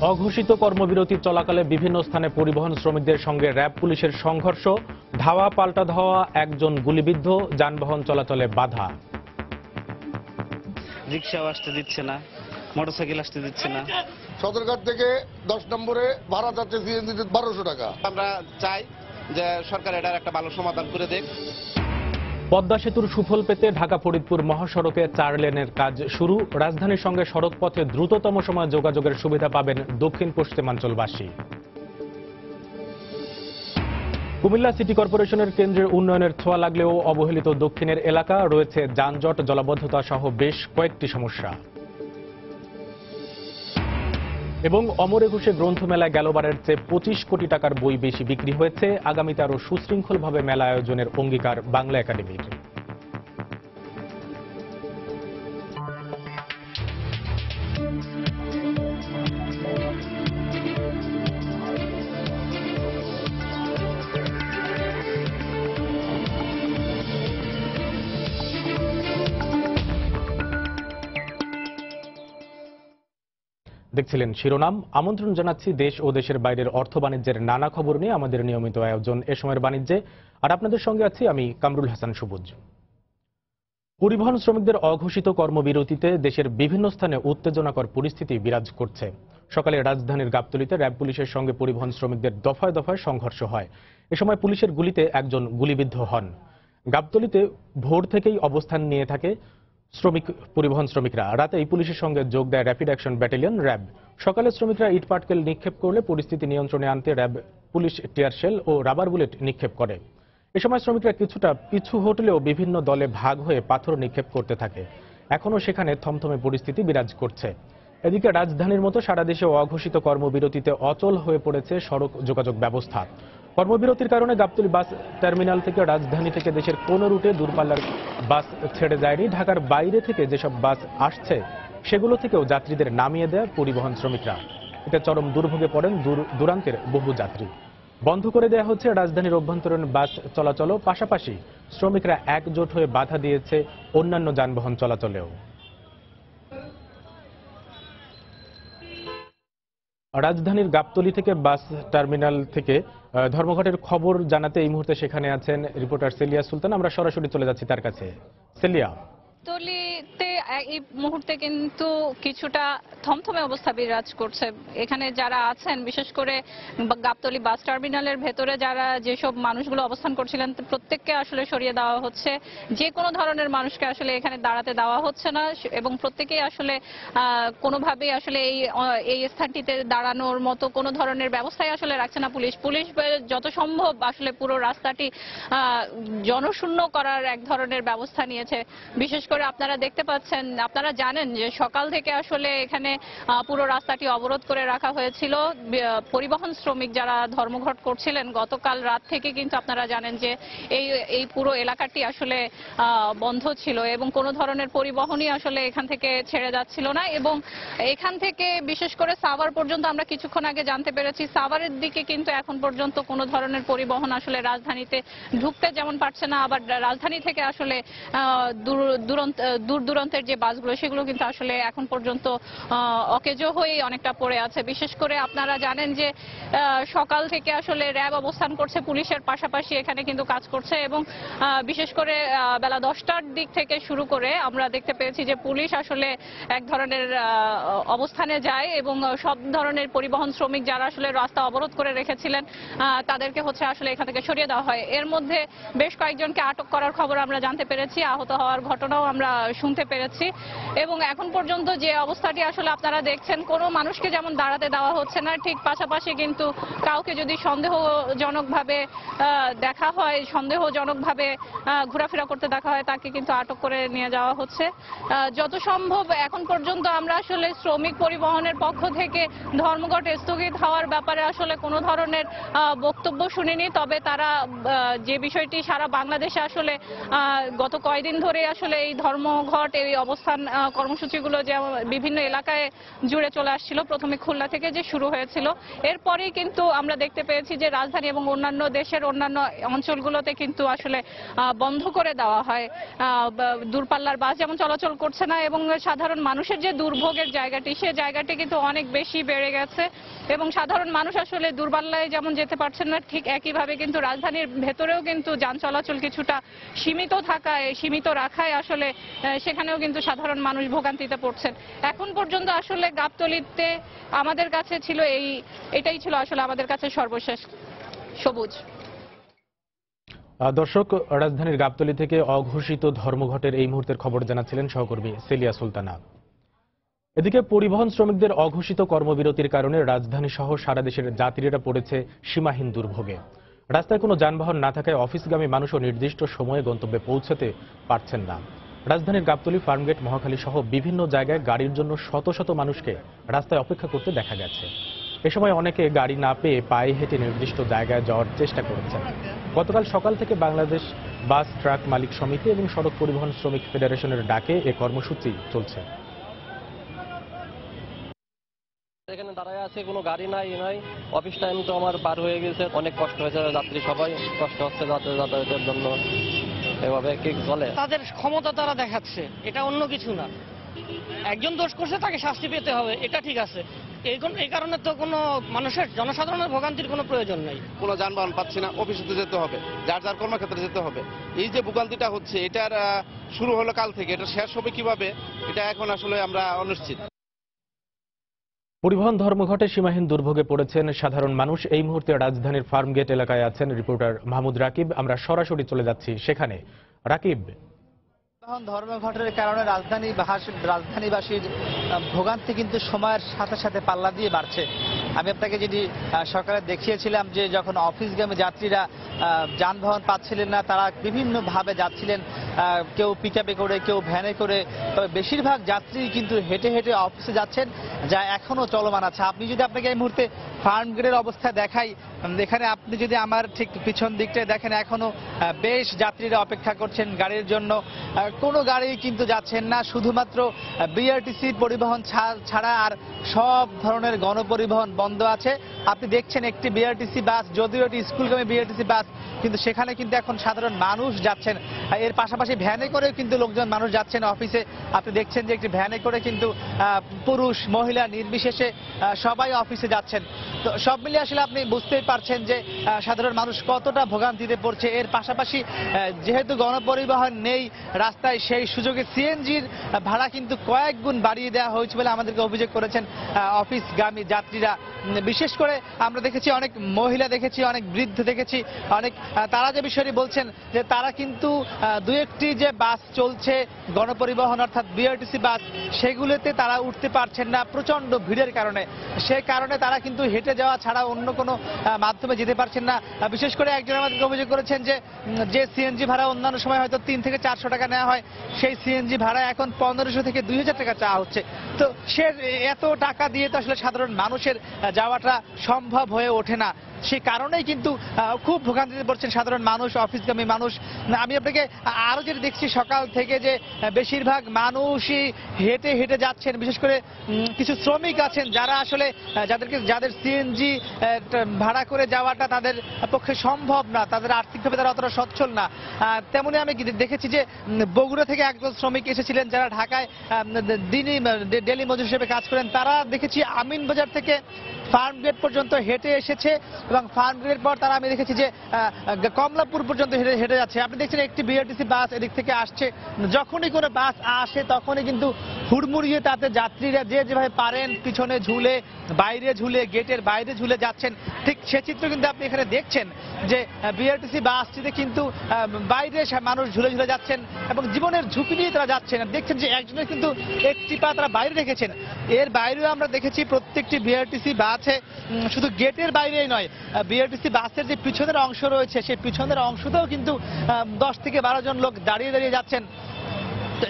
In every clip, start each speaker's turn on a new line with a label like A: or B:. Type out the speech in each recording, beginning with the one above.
A: অঘোষিত কর্মবিরতি চলাকালে বিভিন্ন স্থানে পরিবহন শ্রমিকদের সঙ্গে র্যাব পুলিশের সংঘর্ষ, ধাওয়া পাল্টা ধাওয়া, একজন গুলিবিদ্ধ, যানবাহন চলাচলে বাধা।
B: রিক্সাও আসতে দিচ্ছে না, মোটরসাইকেল আসতে দিচ্ছে না।
C: সদরঘাট থেকে 10 নম্বরে ভাড়া যাচ্ছে সিএনজি 1200 টাকা।
B: আমরা চাই যে সরকার এটার একটা ভালো সমাধান করে দেয়।
A: পদ্মা সেতুর সুফল পেতে ঢাকা ফরিদপুর মহাসড়কে 4 লেনের কাজ শুরু। রাজধানীর সঙ্গে সড়ক পথে দ্রুততম সময়ে যোগাযোগের সুবিধা পাবেন দক্ষিণ পশ্চিমাঞ্চলবাসী। কুমিল্লা সিটি কর্পোরেশনের কেন্দ্রের উন্নয়নের ছোঁয়া লাগলেও অবহেলিত দক্ষিণের এলাকা, রয়েছে যানজট, জলাবদ্ধতা সহ বেশ কয়েকটি সমস্যা। এবং অমর একুশে গ্রন্থমেলায় গেলবারের চেয়ে 25 কোটি টাকার বই বেশি বিক্রি হয়েছে। আগামীতে আরও সুশৃঙ্খলভাবে মেলা আয়োজনের অঙ্গীকার বাংলা একাডেমির। দেখছিলেন শিরোনাম। আমন্ত্রণ জানাচ্ছি দেশ ও দেশের বাইরের অর্থ বাণিজ্যের নানা খবর নিয়ে আমাদের নিয়মিত আয়োজন এ সময়ের বাণিজ্যে। আর আপনাদের সঙ্গে আছি আমি কামরুল হাসান সবুজ। পরিবহন শ্রমিকদের অঘোষিত কর্মবিরতিতে দেশের বিভিন্ন স্থানে উত্তেজনাকর পরিস্থিতি বিরাজ করছে। সকালে রাজধানীর গাবতলীতে র্যাব পুলিশের সঙ্গে পরিবহন শ্রমিকদের দফায় দফায় সংঘর্ষ হয়। এ সময় পুলিশের গুলিতে একজন গুলিবিদ্ধ হন। গাবতলীতে ভোর থেকেই অবস্থান নিয়ে থাকে পরিবহন শ্রমিকরা। রাতে এই পুলিশের সঙ্গে যোগ দেয় র্যাপিড অ্যাকশন ব্যাটালিয়ন র্যাব। সকালে শ্রমিকরা ইট পাটকেল নিক্ষেপ করলে পরিস্থিতি নিয়ন্ত্রণে আনতে র্যাব পুলিশ টিয়ার শেল ও রাবার বুলেট নিক্ষেপ করে। এ সময় শ্রমিকরা কিছুটা পিছু হটলেও বিভিন্ন দলে ভাগ হয়ে পাথর নিক্ষেপ করতে থাকে। এখনও সেখানে থমথমে পরিস্থিতি বিরাজ করছে। এদিকে রাজধানীর মতো সারা দেশে অঘোষিত কর্মবিরতিতে অচল হয়ে পড়েছে সড়ক যোগাযোগ ব্যবস্থা। কর্মবিরতির কারণে গাবতলী বাস টার্মিনাল থেকে রাজধানী থেকে দেশের কোনো রুটে দূরপাল্লার বাস ছেড়ে যায়নি। ঢাকার বাইরে থেকে যেসব বাস আসছে সেগুলো থেকেও যাত্রীদের নামিয়ে দেয় পরিবহন শ্রমিকরা। এতে চরম দুর্ভোগে পড়েন দূরান্তের বহু যাত্রী। বন্ধ করে দেওয়া হচ্ছে রাজধানীর অভ্যন্তরীণ বাস চলাচলও। পাশাপাশি শ্রমিকরা একজোট হয়ে বাধা দিয়েছে অন্যান্য যানবাহন চলাচলেও। রাজধানীর গাবতলী থেকে বাস টার্মিনাল থেকে ধর্মঘটের খবর জানাতে এই মুহূর্তে সেখানে আছেন রিপোর্টার সেলিয়া সুলতান। আমরা সরাসরি চলে যাচ্ছি তার কাছে। সেলিয়া,
D: গাবতলীতে এই মুহূর্তে কিন্তু কিছুটা থমথমে অবস্থা বিরাজ করছে। এখানে যারা আছেন, বিশেষ করে গাবতলী বাস টার্মিনালের ভেতরে যারা যেসব মানুষগুলো অবস্থান করছিলেন প্রত্যেককে আসলে সরিয়ে দেওয়া হচ্ছে। যে কোনো ধরনের মানুষকে আসলে এখানে দাঁড়াতে দেওয়া হচ্ছে না এবং প্রত্যেকেই আসলে কোনোভাবেই আসলে এই স্থানটিতে দাঁড়ানোর মতো কোনো ধরনের ব্যবস্থাই আসলে রাখছে না পুলিশ। যত সম্ভব আসলে পুরো রাস্তাটি জনশূন্য করার এক ধরনের ব্যবস্থা নিয়েছে। বিশেষ করে আপনারা দেখতে পাচ্ছেন, আপনারা জানেন যে সকাল থেকে আসলে এখানে পুরো রাস্তাটি অবরোধ করে রাখা হয়েছিল। পরিবহন শ্রমিক যারা ধর্মঘট করছিলেন গতকাল রাত থেকে কিন্তু আপনারা জানেন যে এই পুরো এলাকাটি আসলে বন্ধ ছিল এবং কোনো ধরনের পরিবহনই আসলে এখান থেকে ছেড়ে যাচ্ছিল না। এবং এখান থেকে বিশেষ করে সাভার পর্যন্ত আমরা কিছুক্ষণ আগে জানতে পেরেছি, সাভারের দিকে কিন্তু এখন পর্যন্ত কোনো ধরনের পরিবহন আসলে রাজধানীতে ঢুকতে যেমন পারছে না, আবার রাজধানী থেকে আসলে দূর দূরান্তের যে বাসগুলো সেগুলো কিন্তু আসলে এখন পর্যন্ত অকেজো হয়ে অনেকটা পড়ে আছে। বিশেষ করে আপনারা জানেন যে সকাল থেকে আসলে র্যাব অবস্থান করছে, পুলিশের পাশাপাশি এখানে কিন্তু কাজ করছে এবং বিশেষ করে বেলা 10টার দিক থেকে শুরু করে আমরা দেখতে পেয়েছি যে পুলিশ আসলে এক ধরনের অবস্থানে যায় এবং সব ধরনের পরিবহন শ্রমিক যারা আসলে রাস্তা অবরোধ করে রেখেছিলেন তাদেরকে আসলে এখান থেকে সরিয়ে দেওয়া হয়। এর মধ্যে বেশ কয়েকজনকে আটক করার খবর আমরা জানতে পেরেছি, আহত হওয়ার ঘটনাও আমরা শুনতে পেরেছি। এবং এখন পর্যন্ত যে অবস্থাটি আসলে আপনারা দেখছেন, কোনো মানুষকে যেমন দাঁড়াতে দেওয়া হচ্ছে না, ঠিক পাশাপাশি কিন্তু কাউকে যদি সন্দেহজনকভাবে দেখা হয়, সন্দেহজনকভাবে ঘোরাফেরা করতে দেখা হয়, তাকে কিন্তু আটক করে নিয়ে যাওয়া হচ্ছে। যত সম্ভব এখন পর্যন্ত আমরা আসলে শ্রমিক পরিবহনের পক্ষ থেকে ধর্মঘট স্থগিত হওয়ার ব্যাপারে আসলে কোনো ধরনের বক্তব্য শুনিনি। তবে তারা যে বিষয়টি সারা বাংলাদেশে আসলে গত কয়েকদিন ধরে আসলে এই ধর্মঘট এই অবস্থান কর্মসূচিগুলো যে বিভিন্ন এলাকায় জুড়ে চলে আসছিল, প্রথমে খুলনা থেকে যে শুরু হয়েছিল, এরপরেই কিন্তু আমরা দেখতে পেয়েছি যে রাজধানী এবং অন্যান্য দেশের অন্যান্য অঞ্চলগুলোতে কিন্তু আসলে বন্ধ করে দেওয়া হয়। দূরপাল্লার বাস যেমন চলাচল করছে না এবং সাধারণ মানুষের যে দুর্ভোগের জায়গাটি, সে জায়গাটি কিন্তু অনেক বেশি বেড়ে গেছে এবং সাধারণ মানুষ আসলে দূরপাল্লায় যেমন যেতে পারছেন না, ঠিক একইভাবে কিন্তু রাজধানীর ভেতরেও কিন্তু যান চলাচল কিছুটা সীমিত রাখায় আসলে সেখানেও কিন্তু সাধারণ মানুষ ভোগান্তিতে পড়ছেন। এখন পর্যন্ত আসলে গাবতলীতে আমাদের কাছে ছিল এটাই ছিল আসলে আমাদের কাছে সর্বশেষ। সবুজ।
A: দর্শক, রাজধানীর গাবতলী থেকে অঘোষিত ধর্মঘটের এই মুহূর্তের খবর জানাচ্ছিলেন সহকর্মী সেলিয়া সুলতানা। এদিকে পরিবহন শ্রমিকদের অঘোষিত কর্মবিরতির কারণে রাজধানী সহ সারা দেশের যাত্রীরা পড়েছে সীমাহীন দুর্ভোগে। রাস্তায় কোনো যানবাহন না থাকায় অফিসগামী মানুষও নির্দিষ্ট সময়ে গন্তব্যে পৌঁছাতে পারছেন না। রাজধানীর গাবতলী, ফার্মগেট, মহাখালী সহ বিভিন্ন জায়গায় গাড়ির জন্য শত শত মানুষকে রাস্তায় অপেক্ষা করতে দেখা গেছে। এ সময় অনেকে গাড়ি না পেয়ে পায়ে হেঁটে নির্দিষ্ট জায়গায় যাওয়ার চেষ্টা করেছেন। গতকাল সকাল থেকে বাংলাদেশ বাস ট্রাক মালিক সমিতি এবং সড়ক পরিবহন শ্রমিক ফেডারেশনের ডাকে এ কর্মসূচি চলছে।
E: এখানে দাঁড়ায় আছে, কোনো গাড়ি নাই অফিস টাইম তো আমার পার হয়ে গেছে, অনেক কষ্ট হয়েছে, যাত্রী সবাই কষ্ট হচ্ছে যাতায়াতের জন্য। এভাবে কি চলে?
F: তাদের ক্ষমতা তারা দেখাচ্ছে, এটা অন্য কিছু না। একজন দোষ করছে, তাকে শাস্তি পেতে হবে, এটা ঠিক আছে। এই কারণে তো কোনো মানুষের জনসাধারণের ভোগান্তির কোনো প্রয়োজন নেই।
B: কোনো যানবাহন পাচ্ছি না, অফিসে যেতে হবে, যার যার কর্মক্ষেত্রে যেতে হবে। এই যে ভোগান্তিটা হচ্ছে, এটার শুরু হলো কাল থেকে, এটা শেষ হবে কিভাবে, এটা এখন আসলে আমরা অনিশ্চিত।
A: পরিবহন ধর্মঘটে সীমাহীন দুর্ভোগে পড়েছেন সাধারণ মানুষ। এই মুহূর্তে রাজধানীর ফার্মগেট এলাকায় আছেন রিপোর্টার মাহমুদ রাকিব। আমরা সরাসরি চলে যাচ্ছি সেখানে। রাকিব,
G: ধর্মঘটের কারণে রাজধানীবাসীর ভোগান্তি কিন্তু সময়ের সাথে সাথে পাল্লা দিয়ে বাড়ছে। আমি আপনাকে যেটি সকালে দেখিয়েছিলাম যে যখন অফিসগামী যাত্রীরা যানবাহন পাচ্ছিলেন না, তারা বিভিন্নভাবে যাচ্ছিলেন, কেউ পিকআপে করে, কেউ ভ্যানে করে, তবে বেশিরভাগ যাত্রী কিন্তু হেঁটে হেঁটে অফিসে যাচ্ছেন, যা এখনো চলমান আছে। আপনি যদি আপনাকে এই মুহূর্তে ফার্মগেটের অবস্থা দেখাই, এখানে আপনি যদি আমার ঠিক পিছন দিকটায় দেখেন, এখনো বেশ যাত্রীরা অপেক্ষা করছেন গাড়ির জন্য। কোনো গাড়ি কিন্তু যাচ্ছেন না, শুধুমাত্র বিআরটিসি পরিবহন ছাড়া আর সব ধরনের গণপরিবহন বন্ধ আছে। আপনি দেখছেন একটি বিআরটিসি বাস, যদিও এটি স্কুলগামী বিআরটিসি বাস, কিন্তু সেখানে কিন্তু এখন সাধারণ মানুষ যাচ্ছেন। এর পাশাপাশি ভ্যানে করেও কিন্তু লোকজন মানুষ যাচ্ছেন অফিসে। আপনি দেখছেন যে একটি ভ্যানে করে কিন্তু পুরুষ মহিলা নির্বিশেষে সবাই অফিসে যাচ্ছেন। তো সব মিলিয়ে আসলে আপনি বুঝতেই পারছেন যে সাধারণ মানুষ কতটা ভোগান্তিতে পড়ছে। এর পাশাপাশি যেহেতু গণপরিবহন নেই রাস্তায়, সেই সুযোগে সিএনজির ভাড়া কিন্তু কয়েক গুণ বাড়িয়ে দেওয়া হয়েছে বলে আমাদেরকে অভিযোগ করেছেন অফিসগামী যাত্রীরা। বিশেষ করে আমরা দেখেছি অনেক মহিলা দেখেছি, অনেক বৃদ্ধ দেখেছি, অনেক তারা যে বিষয়টি বলছেন যে তারা কিন্তু দু একটি যে বাস চলছে গণপরিবহন অর্থাৎ বিআরটিসি বাস, সেগুলোতে তারা উঠতে পারছেন না প্রচন্ড ভিড়ের কারণে। সে কারণে তারা কিন্তু হেঁটে যাওয়া ছাড়া অন্য কোনো মাধ্যমে যেতে পারছেন না। বিশেষ করে একজন আমাদেরকে অভিযোগ করেছেন যে সিএনজি ভাড়া অন্যান্য সময় হয়তো 300 থেকে 400 টাকা নেওয়া হয়, সেই সিএনজি ভাড়া এখন 1500 থেকে 2000 টাকা চাওয়া হচ্ছে। তো সে এত টাকা দিয়ে তো আসলে সাধারণ মানুষের যাওয়াটা সম্ভব হয়ে ওঠে না। সে কারণেই কিন্তু খুব ভোগান্তিতে পড়ছেন সাধারণ মানুষ, অফিসগামী মানুষ। আমি আপনাকে আরো যেটা দেখছি সকাল থেকে যে বেশিরভাগ মানুষই হেঁটে হেঁটে যাচ্ছেন। বিশেষ করে কিছু শ্রমিক আছেন যারা আসলে যাদের সিএনজি ভাড়া করে যাওয়াটা তাদের পক্ষে সম্ভব না, তাদের আর্থিকভাবে তারা অতটা সচ্ছল না। তেমনি আমি দেখেছি যে বগুড়া থেকে একজন শ্রমিক এসেছিলেন যারা ঢাকায় ডেলি মজুর হিসেবে কাজ করেন। তারা দেখেছি আমিনবাজার থেকে ফার্মগেট পর্যন্ত হেঁটে এসেছে এবং ফার্মগেটের পর তারা আমি দেখেছি যে কমলাপুর পর্যন্ত হেঁটে যাচ্ছে। আপনি দেখছেন একটি বিআরটিসি বাস এদিক থেকে আসছে, যখনই কোনো বাস আসে তখনই কিন্তু হুড়মুড়িয়ে তাতে যাত্রীরা যে যেভাবে পারেন পিছনে ঝুলে, বাইরে ঝুলে, গেটের বাইরে ঝুলে যাচ্ছেন। ঠিক সে চিত্র কিন্তু আপনি এখানে দেখছেন যে বিআরটিসি বাসটিতে কিন্তু বাইরে মানুষ ঝুলে ঝুলে যাচ্ছেন এবং জীবনের ঝুঁকি নিয়ে তারা যাচ্ছেন। দেখছেন যে একজনের কিন্তু একটি পা তারা বাইরে রেখেছেন। এর বাইরেও আমরা দেখেছি প্রত্যেকটি বিআরটিসি বাসে শুধু গেটের বাইরেই নয়, বিআরটিসি বাসের যে পিছনের অংশ রয়েছে সেই পিছনের অংশতেও কিন্তু 10 থেকে 12 জন লোক দাঁড়িয়ে দাঁড়িয়ে যাচ্ছেন।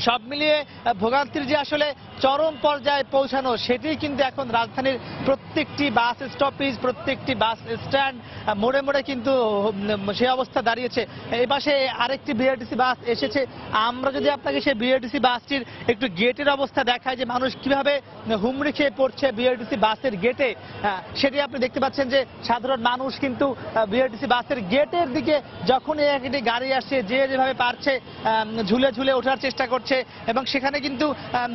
G: সব মিলিয়ে ভোগান্তির যে আসলে চরম পর্যায়ে পৌঁছানো, সেটি কিন্তু এখন রাজধানীর প্রত্যেকটি বাস স্টপেজ, প্রত্যেকটি বাস স্ট্যান্ড, মোড়ে মোড়ে কিন্তু সে অবস্থা দাঁড়িয়েছে। এই পাশে আরেকটি বিআরটিসি বাস এসেছে। আমরা যদি আপনাকে সেই বিআরটিসি বাসটির একটু গেটের অবস্থা দেখায়, যে মানুষ কিভাবে হুমড়ি খেয়ে পড়ছে বিআরটিসি বাসের গেটে, সেটি আপনি দেখতে পাচ্ছেন যে সাধারণ মানুষ কিন্তু বিআরটিসি বাসের গেটের দিকে যখনই একটি গাড়ি আসছে যে যেভাবে পারছে ঝুলে ঝুলে ওঠার চেষ্টা করছে। এবং সেখানে কিন্তু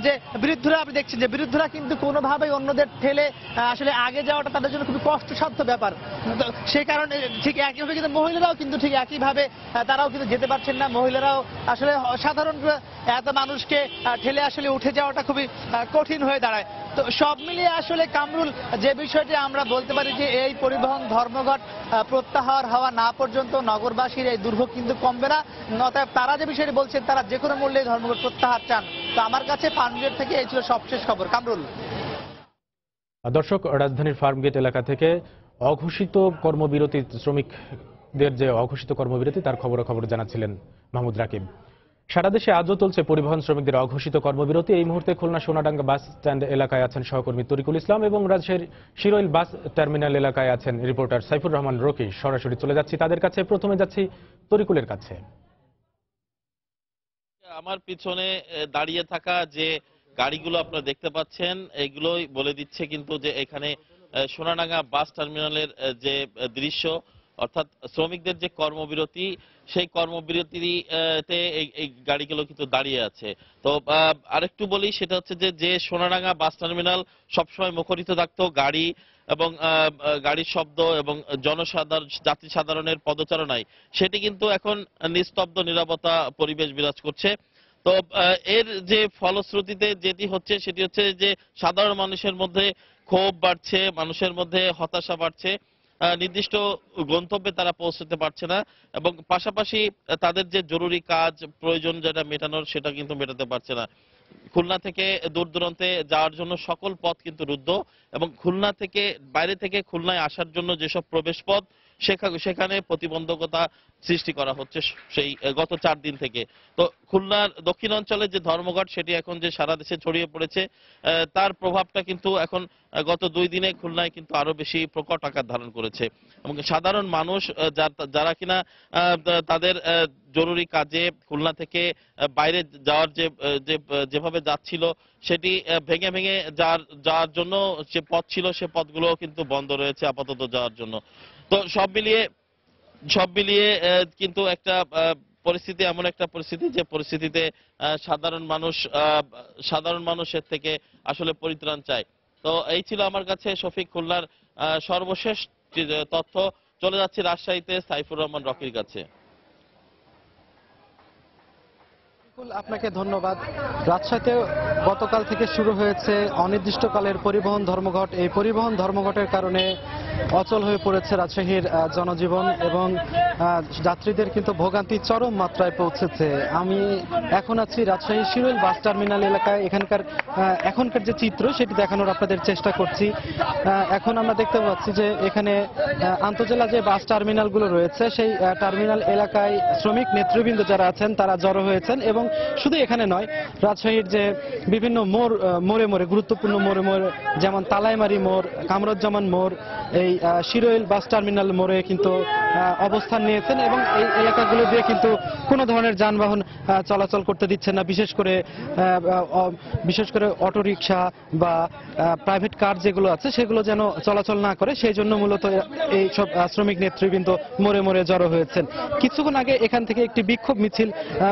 G: যে বিরুদ্ধরা আপনি দেখছেন যে বিরুদ্ধরা কিন্তু কোনোভাবেই অন্যদের ঠেলে আসলে আগে যাওয়াটা তাদের জন্য খুবই কষ্টসাধ্য ব্যাপার। তো সেই কারণে ঠিক একইভাবে কিন্তু মহিলারাও কিন্তু ঠিক একইভাবে তারাও কিন্তু যেতে পারছেন না। মহিলারাও আসলে সাধারণ এত মানুষকে ঠেলে আসলে উঠে যাওয়াটা খুবই কঠিন হয়ে দাঁড়ায়। তো সব মিলিয়ে আসলে কামরুল, যে বিষয়টি আমরা বলতে পারি যে এই পরিবহন ধর্মঘট প্রত্যাহার হওয়া না পর্যন্ত নগরবাসীর এই দুর্ভোগ কিন্তু কমবে না। অতএব তারা যে বিষয়টি বলছেন, তারা যে কোনো মূল্যে ধর্মঘট প্রত্যাহার চান। তো আমার কাছে ফার্মগেট থেকে এই ছিল সবশেষ খবর। কামরুল।
A: দর্শক, রাজধানীর ফার্মগেট এলাকা থেকে অঘোষিত কর্মবিরতি, শ্রমিকদের যে অঘোষিত কর্মবিরতি তার খবরাখবর জানাচ্ছিলেন মাহমুদ রাকিব। সারা দেশে আজও চলছে পরিবহন শ্রমিকদের অঘোষিত কর্মবিরতি। এই মুহূর্তে খুলনা সোনাডাঙ্গা বাস স্ট্যান্ড এলাকায় আছেন সহকর্মী তরিকুল ইসলাম এবং রাজশাহীর শিরোইল বাস টার্মিনাল এলাকায় আছেন রিপোর্টার সাইফুর রহমান রকি। সরাসরি চলে যাচ্ছি তাদের কাছে। প্রথমে যাচ্ছি তরিকুলের কাছে।
H: আমার পিছনে দাঁড়িয়ে থাকা যে গাড়িগুলো আপনারা দেখতে পাচ্ছেন, এগুলোই বলে দিচ্ছে কিন্তু যে এখানে সোনাডাঙ্গা বাস টার্মিনালের যে দৃশ্য, অর্থাৎ শ্রমিকদের যে কর্মবিরতি, সেই কর্মবিরতিতে এই গাড়িগুলো কিন্তু দাঁড়িয়ে আছে। তো আরেকটু বলি, সেটা হচ্ছে যে সোনাডাঙ্গা বাস টার্মিনাল সবসময় মুখরিত থাকতো গাড়ি এবং গাড়ির শব্দ এবং যাত্রী সাধারণের পদচারণায়, সেটি কিন্তু এখন নিস্তব্ধ নীরবতা পরিবেশ বিরাজ করছে। তো এর যে ফলশ্রুতিতে যেটি হচ্ছে সেটি হচ্ছে যে সাধারণ মানুষের মধ্যে ক্ষোভ বাড়ছে, মানুষের মধ্যে হতাশা বাড়ছে, নির্দিষ্ট গন্তব্যে তারা পৌঁছতে পারছে না এবং পাশাপাশি তাদের যে জরুরি কাজ প্রয়োজন যেটা মেটানোর, সেটা কিন্তু মেটাতে পারছে না। খুলনা থেকে দূর দূরান্তে যাওয়ার জন্য সকল পথ কিন্তু রুদ্ধ এবং খুলনা থেকে বাইরে থেকে খুলনায় আসার জন্য যেসব প্রবেশ পথ, সেখানে প্রতিবন্ধকতা সৃষ্টি করা হচ্ছে সেই গত 4 দিন থেকে। তো খুলনার দক্ষিণাঞ্চলে যে ধর্মঘট, সেটি এখন যে সারা দেশে ছড়িয়ে পড়েছে, তার প্রভাবটা কিন্তু এখন গত 2 দিনে খুলনায় কিন্তু আরো বেশি প্রকট আকার ধারণ করেছে এবং সাধারণ মানুষ যারা কিনা তাদের জরুরি কাজে খুলনা থেকে বাইরে যাওয়ার যেভাবে যাচ্ছিল, সেটি ভেঙে ভেঙে যাওয়ার জন্য যে পথ ছিল, সে পথগুলো কিন্তু বন্ধ রয়েছে আপাতত যাওয়ার জন্য। তো সব মিলিয়ে কিন্তু একটা পরিস্থিতি, এমন একটা পরিস্থিতি যে পরিস্থিতিতে সাধারণ মানুষের থেকে আসলে পরিত্রাণ চায়। তো এই ছিল আমার কাছে শফিক খুলনার সর্বশেষ তথ্য। চলে যাচ্ছি রাজশাহীতে সাইফুর রহমান রকির কাছে।
I: আপনাকে ধন্যবাদ। রাজশাহীতে গতকাল থেকে শুরু হয়েছে অনির্দিষ্টকালের পরিবহন ধর্মঘট। এই পরিবহন ধর্মঘটের কারণে অচল হয়ে পড়েছে রাজশাহীর জনজীবন এবং যাত্রীদের কিন্তু ভোগান্তি চরম মাত্রায় পৌঁছেছে। আমি এখন আছি রাজশাহী শিরোইল বাস টার্মিনাল এলাকায়। এখনকার যে চিত্র, সেটি দেখানোর আপনাদের চেষ্টা করছি। এখন আমরা দেখতে পাচ্ছি যে এখানে আন্তজেলা যে বাস টার্মিনালগুলো রয়েছে, সেই টার্মিনাল এলাকায় শ্রমিক নেতৃবৃন্দ যারা আছেন তারা জড়ো হয়েছেন এবং শুধু এখানে নয়, রাজশাহীর যে বিভিন্ন মোড়ে মোড়ে গুরুত্বপূর্ণ মোড়ে মোড়ে, যেমন তালাইমারি মোড়, কামরুজ্জামান মোড়, এই শিরোইল বাস টার্মিনাল মোড়ে কিন্তু অবস্থান নিয়েছেন এবং এই এলাকাগুলো দিয়ে কিন্তু কোনো ধরনের যানবাহন চলাচল করতে দিচ্ছেন না। বিশেষ করে অটোরিকশা বা প্রাইভেট কার যেগুলো আছে, সেগুলো যেন চলাচল না করে, সেই জন্য মূলত এই সব শ্রমিক নেতৃবৃন্দ মোড়ে মোড়ে জড়ো হয়েছেন। কিছুক্ষণ আগে এখান থেকে একটি বিক্ষোভ মিছিল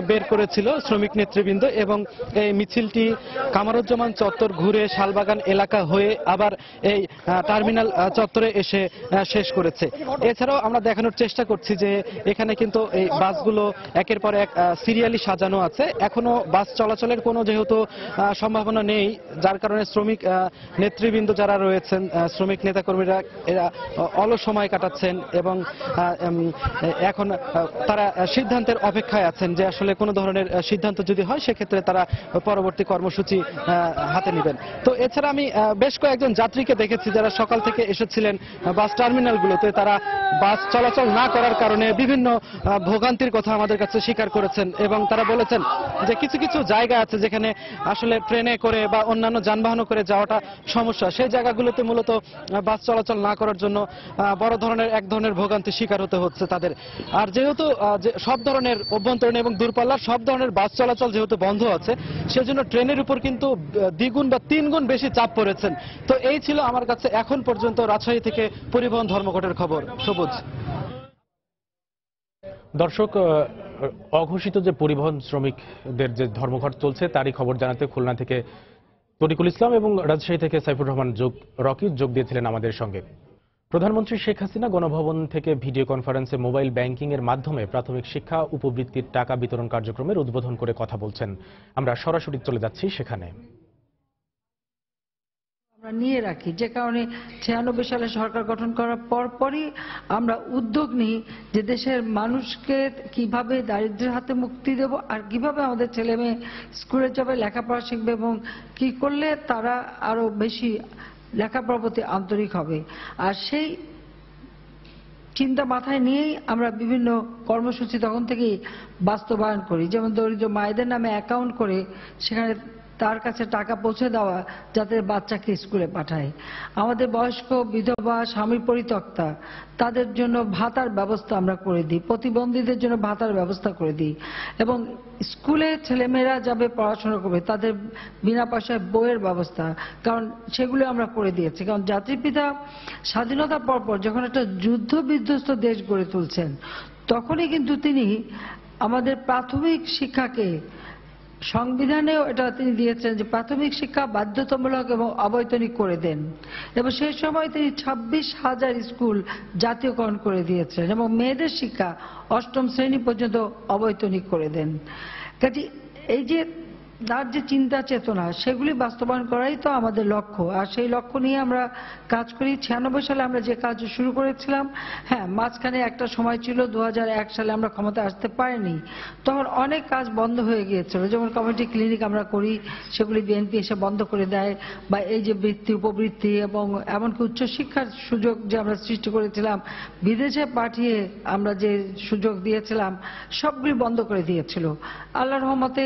I: বের করেছিল শ্রমিক নেতৃবৃন্দ এবং এই মিছিলটি কামরুজ্জামান চত্বর ঘুরে শালবাগান এলাকা হয়ে আবার এই টার্মিনাল চত্বরে এসে শেষ করেছে। এছাড়াও আমরা দেখানোর চেষ্টা করছি যে এখানে কিন্তু এই বাসগুলো একের পর এক সিরিয়ালি সাজানো আছে। এখনো বাস চলাচলের কোনো যেহেতু সম্ভাবনা নেই, যার কারণে শ্রমিক নেতৃবৃন্দ যারা রয়েছেন, শ্রমিক নেতাকর্মীরা, এরা অলস সময় কাটাচ্ছেন এবং এখন তারা সিদ্ধান্তের অপেক্ষায় আছেন যে আসলে কোনো ধরনের সিদ্ধান্ত যদি হয়, সেক্ষেত্রে তারা পরবর্তী কর্মসূচি হাতে নেবেন। তো এছাড়া আমি বেশ কয়েকজন যাত্রীকে দেখেছি যারা সকাল থেকে এসেছিলেন বাস টার্মিনালগুলোতে তারা বাস চলাচল না করার কারণে বিভিন্ন ভোগান্তির কথা আমাদের কাছে স্বীকার করেছেন এবং তারা বলেছেন যে কিছু কিছু জায়গা আছে যেখানে আসলে ট্রেনে করে বা অন্যান্য যানবাহন করে যাওয়াটা সমস্যা, সেই জায়গাগুলোতে মূলত বাস চলাচল না করার জন্য বড় ধরনের এক ধরনের ভোগান্তি শিকার হতে হচ্ছে তাদের। আর যেহেতু সব ধরনের অভ্যন্তরীণ এবং দূরপাল্লার সব ধরনের বাস চলাচল যেহেতু বন্ধ আছে, সেজন্য ট্রেনের উপর কিন্তু দ্বিগুণ বা তিনগুণ বেশি চাপ পড়েছেন। তো এই ছিল আমার কাছে এখন পর্যন্ত রাজশাহী থেকে পরিবহন ধর্মঘটের খবর। সবুজ।
A: দর্শক, অঘোষিত যে পরিবহন শ্রমিকদের যে ধর্মঘট চলছে তারই খবর জানাতে খুলনা থেকে তরিকুল ইসলাম এবং রাজশাহী থেকে সাইফুর রহমান রকি যোগ দিয়েছিলেন আমাদের সঙ্গে। প্রধানমন্ত্রী শেখ হাসিনা গণভবন থেকে ভিডিও কনফারেন্সে মোবাইল ব্যাংকিং এর মাধ্যমে প্রাথমিক শিক্ষা উপবৃত্তির টাকা বিতরণ কার্যক্রমের উদ্বোধন করে কথা বলছেন। আমরা সরাসরি চলে যাচ্ছি সেখানে।
J: আমরা নিয়ে রাখি, যে কারণে 96 সালে সরকার গঠন করার পরপরই আমরা উদ্যোগ নিই যে দেশের মানুষকে কিভাবে দারিদ্র্যের হাতে মুক্তি দেব আর কিভাবে আমাদের ছেলে মেয়ে স্কুলে যাবে, লেখাপড়া শিখবে এবং কি করলে তারা আরো বেশি লেখাপড়ার প্রতি আন্তরিক হবে। আর সেই চিন্তা মাথায় নিয়েই আমরা বিভিন্ন কর্মসূচি তখন থেকেই বাস্তবায়ন করি। যেমন দরিদ্র মায়েদের নামে অ্যাকাউন্ট করে সেখানে তার কাছে টাকা পৌঁছে দেওয়া যাতে বাচ্চাকে স্কুলে পাঠায়। আমাদের বয়স্ক বিধবা স্বামী পরিত্যক্তা তাদের জন্য ভাতার ব্যবস্থা আমরা করে দিই, প্রতিবন্ধীদের জন্য ভাতার ব্যবস্থা করে দিই এবং স্কুলে ছেলেমেয়েরা যাবে পড়াশোনা করবে তাদের বিনা পয়সায় বইয়ের ব্যবস্থা, কারণ সেগুলো আমরা করে দিয়েছি। কারণ জাতির পিতা স্বাধীনতার পরপর যখন একটা যুদ্ধ বিধ্বস্ত দেশ গড়ে তুলছেন তখনই কিন্তু তিনি আমাদের প্রাথমিক শিক্ষাকে সংবিধানেও এটা তিনি দিয়েছেন যে প্রাথমিক শিক্ষা বাধ্যতামূলক এবং অবৈতনিক করে দেন এবং সেই সময় তিনি 26,000 স্কুল জাতীয়করণ করে দিয়েছেন এবং মেয়েদের শিক্ষা 8ম শ্রেণী পর্যন্ত অবৈতনিক করে দেন। কাজে এই যে তার যে চিন্তা চেতনা সেগুলি বাস্তবায়ন করাই তো আমাদের লক্ষ্য, আর সেই লক্ষ্য নিয়ে আমরা কাজ করি। 96 সালে আমরা যে কাজ শুরু করেছিলাম, হ্যাঁ মাঝখানে একটা সময় ছিল 2001 সালে আমরা ক্ষমতায় আসতে পারিনি, তখন অনেক কাজ বন্ধ হয়ে গিয়েছিল। যেমন কমিউনিটি ক্লিনিক আমরা করি, সেগুলি বিএনপি এসে বন্ধ করে দেয়, বা এই যে বৃত্তি উপবৃত্তি এবং এমনকি উচ্চশিক্ষার সুযোগ যে আমরা সৃষ্টি করেছিলাম, বিদেশে পাঠিয়ে আমরা যে সুযোগ দিয়েছিলাম সবগুলি বন্ধ করে দিয়েছিল। আল্লাহর রহমতে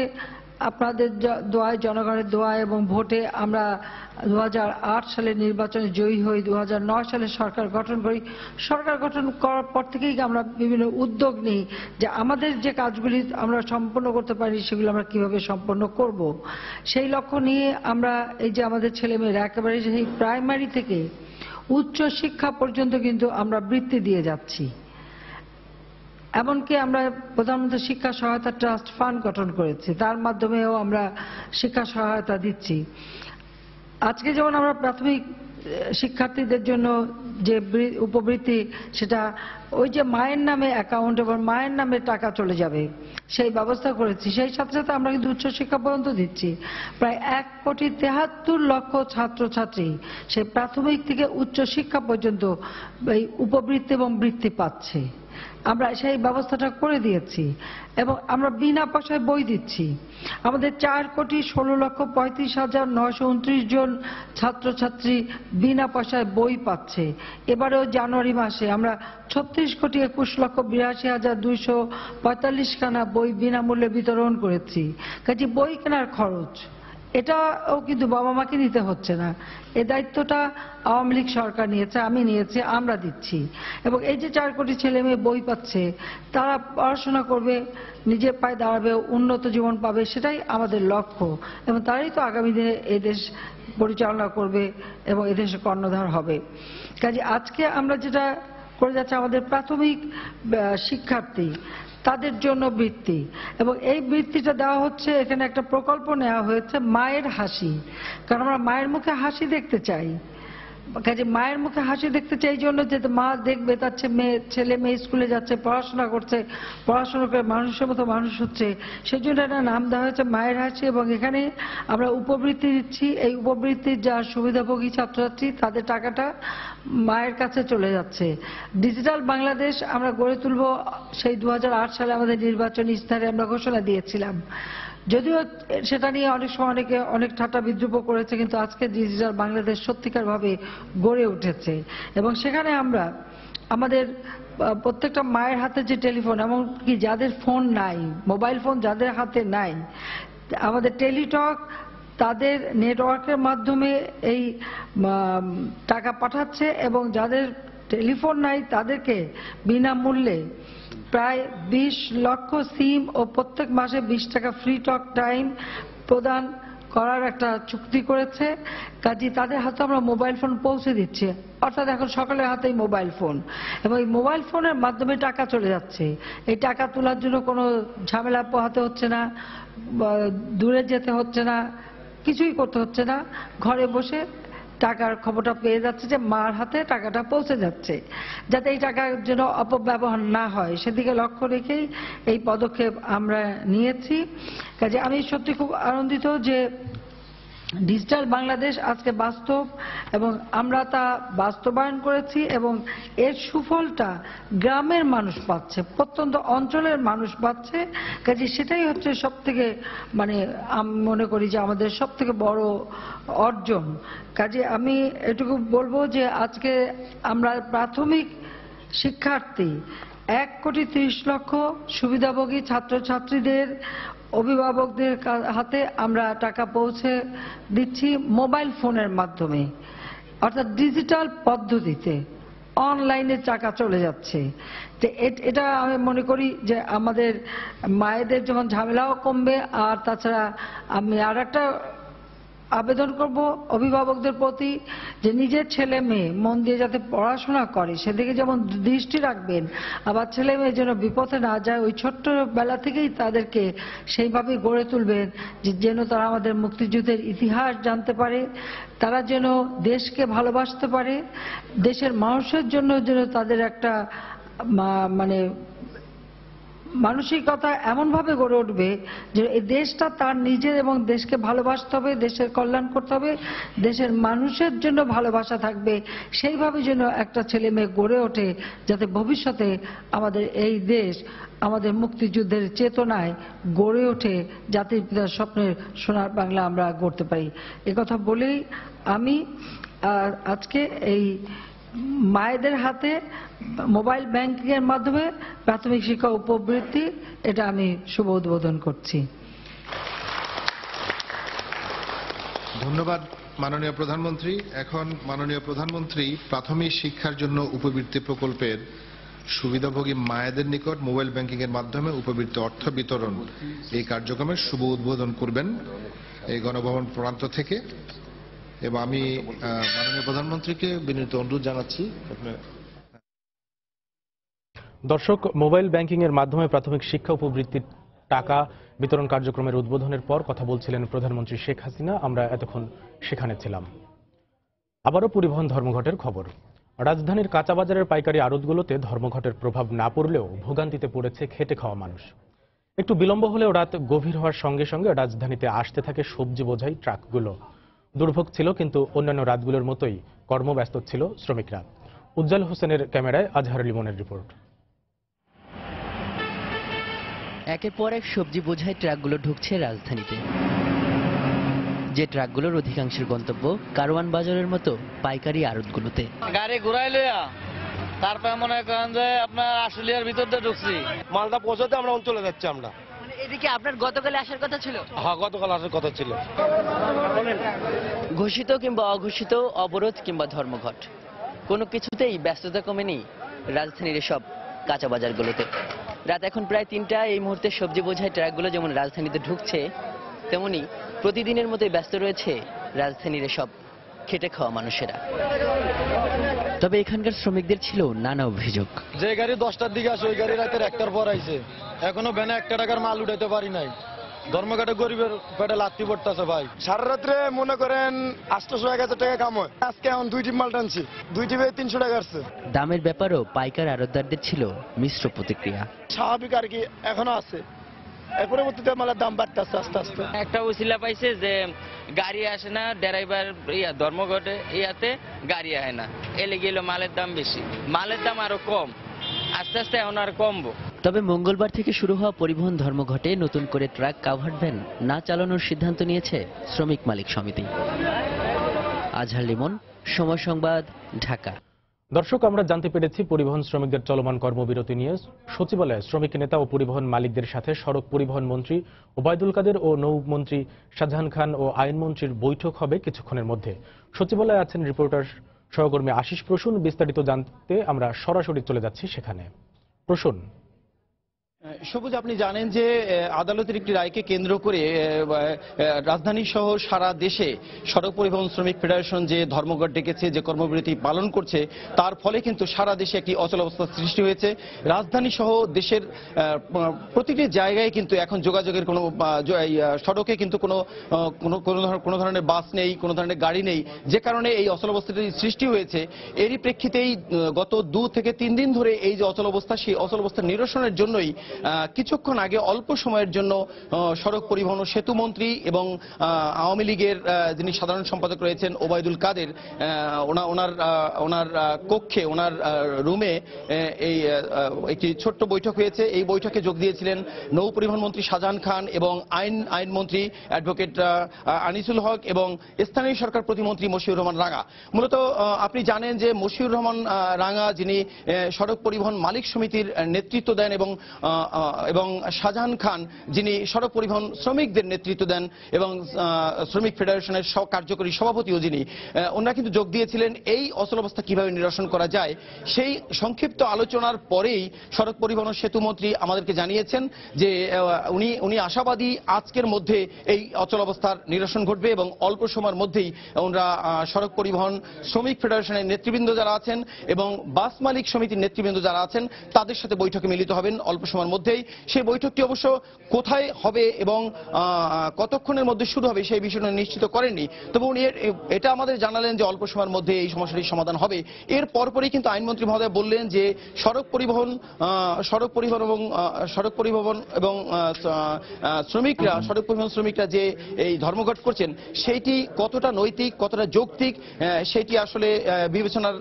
J: আপনাদের দোয়ায়, জনগণের দোয়া এবং ভোটে আমরা 2008 সালে নির্বাচনে জয়ী হই, 2009 সালে সরকার গঠন করি। সরকার গঠন করার পর থেকেই আমরা বিভিন্ন উদ্যোগ নিই যে আমাদের যে কাজগুলি আমরা সম্পন্ন করতে পারি সেগুলো আমরা কিভাবে সম্পন্ন করব। সেই লক্ষ্য নিয়ে আমরা এই যে আমাদের ছেলেমেয়েরা একেবারে সেই প্রাইমারি থেকে উচ্চ শিক্ষা পর্যন্ত কিন্তু আমরা বৃত্তি দিয়ে যাচ্ছি। এমনকি আমরা প্রধানমন্ত্রী শিক্ষা সহায়তা ট্রাস্ট ফান্ড গঠন করেছি, তার মাধ্যমেও আমরা শিক্ষা সহায়তা দিচ্ছি। আজকে যেমন আমরা প্রাথমিক শিক্ষার্থীদের জন্য যে উপবৃত্তি, সেটা ওই যে মায়ের নামে অ্যাকাউন্ট এবং মায়ের নামে টাকা চলে যাবে সেই ব্যবস্থা করেছি। সেই সাথে সাথে আমরা কিন্তু উচ্চশিক্ষা পর্যন্ত দিচ্ছি। প্রায় 1,73,00,000 ছাত্রছাত্রী সেই প্রাথমিক থেকে উচ্চশিক্ষা পর্যন্ত এই উপবৃত্তি এবং বৃত্তি পাচ্ছে। আমরা সেই ব্যবস্থাটা করে দিয়েছি এবং আমরা বিনা পয়সায় বই দিচ্ছি। আমাদের 4,16,35,929 জন ছাত্রছাত্রী বিনা পয়সায় বই পাচ্ছে। এবারেও জানুয়ারি মাসে আমরা 36,21,82,245 খানা বই বিনামূল্যে বিতরণ করেছি। কাজে বই কেনার খরচ এটাও কিন্তু বাবা মাকে নিতে হচ্ছে না, এই দায়িত্বটা আওয়ামী লীগ সরকার নিয়েছে, আমি নিয়েছি, আমরা দিচ্ছি। এবং এই যে 4 কোটি ছেলে মেয়ে বই পাচ্ছে, তারা পড়াশোনা করবে, নিজের পায়ে দাঁড়াবে, উন্নত জীবন পাবে, সেটাই আমাদের লক্ষ্য এবং তারাই তো আগামী দিনে এই দেশ পরিচালনা করবে এবং এদেশে কর্ণধার হবে। কাজে আজকে আমরা যেটা করে যাচ্ছে, আমাদের প্রাথমিক শিক্ষার্থী তাদের জন্য বৃত্তি, এবং এই বৃত্তিটা দেওয়া হচ্ছে, এখানে একটা প্রকল্প নেওয়া হয়েছে মায়ের হাসি, কারণ আমরা মায়ের মুখে হাসি দেখতে চাই। কাজে মায়ের মুখে হাসি দেখতে চাই জন্য যে মা দেখবে তার ছেলে মেয়ে স্কুলে যাচ্ছে, পড়াশোনা করছে, পড়াশোনা করে মানুষের মতো মানুষ হচ্ছে, সেই জন্য একটা নাম দেওয়া হয়েছে মায়ের হাসি। এবং এখানে আমরা উপবৃত্তি দিচ্ছি, এই উপবৃত্তির যা সুবিধাভোগী ছাত্রছাত্রী তাদের টাকাটা মায়ের কাছে চলে যাচ্ছে। ডিজিটাল বাংলাদেশ আমরা গড়ে তুলব, সেই 2008 সালে আমাদের নির্বাচনী ইস্তাহারে আমরা ঘোষণা দিয়েছিলাম। যদিও সেটা নিয়ে অনেক সময় অনেকে অনেক ঠাট্টা বিদ্রুপ করেছে, কিন্তু আজকে ডিজিটাল বাংলাদেশ সত্যিকার ভাবে গড়ে উঠেছে এবং সেখানে আমরা আমাদের প্রত্যেকটা মায়ের হাতে যে টেলিফোন, এমনকি যাদের ফোন নাই, মোবাইল ফোন যাদের হাতে নাই, আমাদের টেলিটক তাদের নেটওয়ার্কের মাধ্যমে এই টাকা পাঠাচ্ছে এবং যাদের টেলিফোন নাই তাদেরকে বিনামূল্যে প্রায় 20 লক্ষ সিম ও প্রত্যেক মাসে 20 টাকা ফ্রি টক টাইম প্রদান করার একটা চুক্তি করেছে। কাজে তাদের হাতে আমরা মোবাইল ফোন পৌঁছে দিচ্ছি, অর্থাৎ এখন সকলের হাতেই মোবাইল ফোন এবং এই মোবাইল ফোনের মাধ্যমে টাকা চলে যাচ্ছে। এই টাকা তোলার জন্য কোনো ঝামেলা পোহাতে হচ্ছে না, দূরে যেতে হচ্ছে না, কিছুই করতে হচ্ছে না, ঘরে বসে টাকার খবরটা পেয়ে যাচ্ছে যে মার হাতে টাকাটা পৌঁছে যাচ্ছে। যাতে এই টাকার জন্য অপব্যবহার না হয় সেদিকে লক্ষ্য রেখেই এই পদক্ষেপ আমরা নিয়েছি। কাজে আমি সত্যি খুব আনন্দিত যে ডিজিটাল বাংলাদেশ আজকে বাস্তব এবং আমরা তা বাস্তবায়ন করেছি এবং এর সুফলটা গ্রামের মানুষ পাচ্ছে, প্রত্যন্ত অঞ্চলের মানুষ পাচ্ছে। কাজে সেটাই হচ্ছে সব থেকে আমি মনে করি যে আমাদের সব থেকে বড় অর্জন। কাজে আমি এটুকু বলবো যে আজকে আমরা প্রাথমিক শিক্ষার্থী 1,30,00,000 সুবিধাভোগী ছাত্রছাত্রীদের অভিভাবকদের হাতে আমরা টাকা পৌঁছে দিচ্ছি মোবাইল ফোনের মাধ্যমে, অর্থাৎ ডিজিটাল পদ্ধতিতে অনলাইনে টাকা চলে যাচ্ছে। তো এটা আমি মনে করি যে আমাদের মায়েদের যেমন ঝামেলাও কমবে, আর তাছাড়া আমি আর একটা আবেদন করব অভিভাবকদের প্রতি যে নিজের ছেলে মেয়ে মন দিয়ে যাতে পড়াশোনা করে সেদিকে যেমন দৃষ্টি রাখবেন, আবার ছেলে মেয়ে যেন বিপথে না যায় ওই ছোট্টবেলা থেকেই তাদেরকে সেইভাবে গড়ে তুলবেন যে যেন তারা আমাদের মুক্তিযুদ্ধের ইতিহাস জানতে পারে, তারা যেন দেশকে ভালোবাসতে পারে, দেশের মানুষের জন্য যেন তাদের একটা মানসিকতা এমনভাবে গড়ে উঠবে যে এই দেশটা তার নিজের এবং দেশকে ভালোবাসতে হবে, দেশের কল্যাণ করতে হবে, দেশের মানুষের জন্য ভালোবাসা থাকবে। সেইভাবে যেন একটা ছেলে মেয়ে গড়ে ওঠে যাতে ভবিষ্যতে আমাদের এই দেশ আমাদের মুক্তিযুদ্ধের চেতনায় গড়ে ওঠে, জাতির পিতার স্বপ্নের সোনার বাংলা আমরা গড়তে পারি। একথা বলেই আমি আজকে এই মায়েদের হাতে মোবাইল ব্যাংকিং এর মাধ্যমে প্রাথমিক শিক্ষা উপবৃত্তি এটা আমি শুভ উদ্বোধন করছি।
K: ধন্যবাদ মাননীয় প্রধানমন্ত্রী। এখন মাননীয় প্রধানমন্ত্রী প্রাথমিক শিক্ষার জন্য উপবৃত্তি প্রকল্পের সুবিধাভোগী মায়েদের নিকট মোবাইল ব্যাংকিং এর মাধ্যমে উপবৃত্তি অর্থ বিতরণ এই কার্যক্রমের শুভ উদ্বোধন করবেন এই গণভবন প্রান্ত থেকে। এবং আমি মাননীয় প্রধানমন্ত্রীকে বিনীত অনুরোধ জানাচ্ছি।
A: দর্শক, মোবাইল ব্যাংকিং এর মাধ্যমে প্রাথমিক শিক্ষা উপবৃত্তির টাকা বিতরণ কার্যক্রমের উদ্বোধনের পর কথা বলছিলেন প্রধানমন্ত্রী শেখ হাসিনা। আমরা এতক্ষণ সেখানে ছিলাম। আবারও পরিবহন ধর্মঘটের খবর। রাজধানীর কাঁচাবাজারের পাইকারি আড়তগুলোতে ধর্মঘটের প্রভাব না পড়লেও ভোগান্তিতে পড়েছে খেটে খাওয়া মানুষ। একটু বিলম্ব হলেও রাত গভীর হওয়ার সঙ্গে সঙ্গে রাজধানীতে আসতে থাকে সবজি বোঝাই ট্রাকগুলো। দুর্ভোগ ছিল, কিন্তু অন্যান্য রাতগুলোর মতোই কর্মব্যস্ত ছিল শ্রমিকরা। উজ্জ্বল হোসেনের ক্যামেরায় আজহার লিমনের রিপোর্ট।
L: একের পর এক সবজি বোঝাই ট্রাকগুলো ঢুকছে রাজধানীতে, যে ট্রাকগুলোর অধিকাংশের গন্তব্য কারওয়ান বাজারের মতো পাইকারি আড়তগুলোতে।
F: গাড়ি ঘুরাই লইয়া তারপরে মনে করেন যে আপনার আশুলিয়ার ভিতর দিয়ে ঢুকছি,
M: মালটা পৌঁছাতে আমরা অঞ্চলে যাচ্ছি। আমরা
L: এদিকে আপনার গতকালে আসার কথা ছিল?
M: হ্যাঁ, গতকাল আসার কথা ছিল।
L: ঘোষিত কিংবা অঘোষিত অবরোধ কিংবা ধর্মঘট, কোনো কিছুতেই ব্যস্ততা কমেনি রাজধানীর এসব কাঁচা বাজারগুলোতে। রাত এখন প্রায় ৩টা। এই মুহূর্তে সবজি বোঝাই ট্রাকগুলো যেমন রাজধানীতে ঢুকছে, তেমনি প্রতিদিনের মতোই ব্যস্ত রয়েছে রাজধানীর এসব খেটে খাওয়া মানুষেরা। তবে এখানকার শ্রমিকদের ছিল নানা অভিযোগ।
M: যে গাড়ি 10টার দিকে আসে ওই গাড়ি রাতের 1টার পর আইছে, এখনো ভ্যানে 1 টাকার মাল উঠাইতে পারি নাই। ধর্মঘাটে গরিবের পেটে লাত্তি পড়তেছে ভাই। সারা রাত্রে মনে করেন 800-1000 টাকা কাম হয়। আজকে এখন 2 টিপ মাল টানছি, 2 টিপে 300 টাকা আসছে।
L: দামের ব্যাপারও পাইকার আড়তদারদের ছিল মিশ্র প্রতিক্রিয়া।
M: স্বাভাবিক আর কি, এখনো আছে। এর পরবর্তীতে মালের দাম বাড়তেছে আস্তে আস্তে।
N: একটা উছিলা পাইছে যে গাড়ি আসে না, ড্রাইভার ধর্মঘটে ইয়াতে গাড়ি আসে না, এলে গেল মালের দাম বেশি, মালের দাম আরো কম। আস্তে আস্তে এখন আর কমবো।
L: তবে মঙ্গলবার থেকে শুরু হওয়া পরিবহন ধর্মঘটে নতুন করে ট্রাক কাভার্ড ভ্যান না চালানোর সিদ্ধান্ত নিয়েছে শ্রমিক মালিক সমিতি। আজহার লিমন, সময় সংবাদ, ঢাকা।
A: দর্শক, আমরা জানতে পেরেছি পরিবহন শ্রমিকদের চলমান কর্মবিরতি নিয়ে সচিবালয়ে শ্রমিক নেতা ও পরিবহন মালিকদের সাথে সড়ক পরিবহন মন্ত্রী ওবায়দুল কাদের ও নৌমন্ত্রী শাহজাহান খান ও আইনমন্ত্রীর বৈঠক হবে কিছুক্ষণের মধ্যে। সচিবালয়ে আছেন রিপোর্টার সহকর্মী আশিস প্রসূন। বিস্তারিত জানতে আমরা সরাসরি চলে যাচ্ছি সেখানে। প্রসূন।
O: সবুজ, আপনি জানেন যে আদালতের একটি রায়কে কেন্দ্র করে রাজধানী সহ সারা দেশে সড়ক পরিবহন শ্রমিক ফেডারেশন যে ধর্মঘট ডেকেছে, যে কর্মবিরতি পালন করছে, তার ফলে কিন্তু সারা দেশে একটি অচলাবস্থার সৃষ্টি হয়েছে। রাজধানী সহ দেশের প্রতিটি জায়গায় কিন্তু এখন যোগাযোগের কোনো সড়কে কিন্তু কোনো ধরনের বাস নেই, কোনো ধরনের গাড়ি নেই, যে কারণে এই অচলাবস্থাটি সৃষ্টি হয়েছে। এরই প্রেক্ষিতেই গত 2 থেকে 3 দিন ধরে এই যে অচলাবস্থা, সেই অচলাবস্থা নিরসনের জন্যই কিছুক্ষণ আগে অল্প সময়ের জন্য সড়ক পরিবহন ও সেতু মন্ত্রী এবং আওয়ামী লীগের যিনি সাধারণ সম্পাদক রয়েছেন ওবায়দুল কাদের, ওনার কক্ষে, ওনার রুমে এই একটি ছোট্ট বৈঠক হয়েছে। এই বৈঠকে যোগ দিয়েছিলেন নৌ পরিবহন মন্ত্রী শাহজাহান খান এবং আইনমন্ত্রী অ্যাডভোকেট আনিসুল হক এবং স্থানীয় সরকার প্রতিমন্ত্রী মশিউর রহমান রাঙা। মূলত আপনি জানেন যে মশিউর রহমান রাঙা, যিনি সড়ক পরিবহন মালিক সমিতির নেতৃত্ব দেন, এবং শাহজাহান খান, যিনি সড়ক পরিবহন শ্রমিকদের নেতৃত্ব দেন এবং শ্রমিক ফেডারেশনের কার্যকরী সভাপতিও যিনি, ওনারা কিন্তু যোগ দিয়েছিলেন এই অচলাবস্থা কিভাবে নিরসন করা যায়। সেই সংক্ষিপ্ত আলোচনার পরেই সড়ক পরিবহন ও সেতু মন্ত্রী আমাদেরকে জানিয়েছেন যে উনি আশাবাদী আজকের মধ্যে এই অচলাবস্থার নিরসন ঘটবে এবং অল্প সময়ের মধ্যেই ওনারা সড়ক পরিবহন শ্রমিক ফেডারেশনের নেতৃবৃন্দ যারা আছেন এবং বাস মালিক সমিতির নেতৃবৃন্দ যারা আছেন তাদের সাথে বৈঠকে মিলিত হবেন অল্প সময়ের মধ্যেই। সেই বৈঠকটি অবশ্য কোথায় হবে এবং কতক্ষণের মধ্যে শুরু হবে সেই বিষয়টা নিশ্চিত করেননি, তবে উনি এটা আমাদের জানালেন যে অল্প সময়ের মধ্যে এই সমস্যাটির সমাধান হবে। এর পরপরই কিন্তু আইনমন্ত্রী মহোদয় বললেন যে সড়ক পরিবহন এবং শ্রমিকরা যে এই ধর্মঘট করছেন সেইটি কতটা নৈতিক, কতটা যৌক্তিক, সেটি আসলে বিবেচনার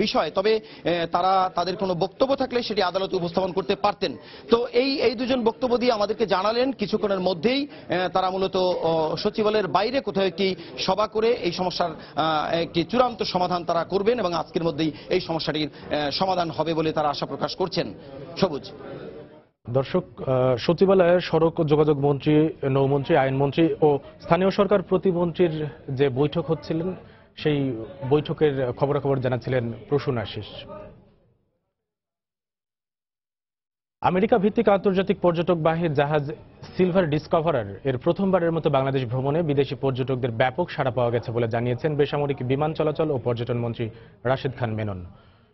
O: বিষয়। তবে তাদের কোনো বক্তব্য থাকলে সেটি আদালতে উপস্থাপন করতে পারতেন। তো এই দুজন বক্তব্য দিয়ে আমাদেরকে জানালেন কিছুক্ষণের মধ্যেই তারা মূলত সচিবালয়ের বাইরে কোথাও একটি সভা করে এই সমস্যার একটি চূড়ান্ত সমাধান তারা করবেন এবং আজকের মধ্যেই এই সমস্যাটির সমাধান হবে বলে তারা আশা প্রকাশ করছেন। সবুজ।
A: দর্শক, সচিবালয়ের সড়ক যোগাযোগ মন্ত্রী, নৌমন্ত্রী, আইনমন্ত্রী ও স্থানীয় সরকার প্রতিমন্ত্রীর যে বৈঠক হচ্ছিলেন, সেই বৈঠকের খবরাখবর জানাচ্ছিলেন প্রসূন আশিস। আমেরিকা ভিত্তিক আন্তর্জাতিক পর্যটকবাহী জাহাজ সিলভার ডিসকভারার এর প্রথমবারের মতো বাংলাদেশ ভ্রমণে বিদেশি পর্যটকদের ব্যাপক সাড়া পাওয়া গেছে বলে জানিয়েছেন বেসামরিক বিমান চলাচল ও পর্যটন মন্ত্রী রাশেদ খান মেনন।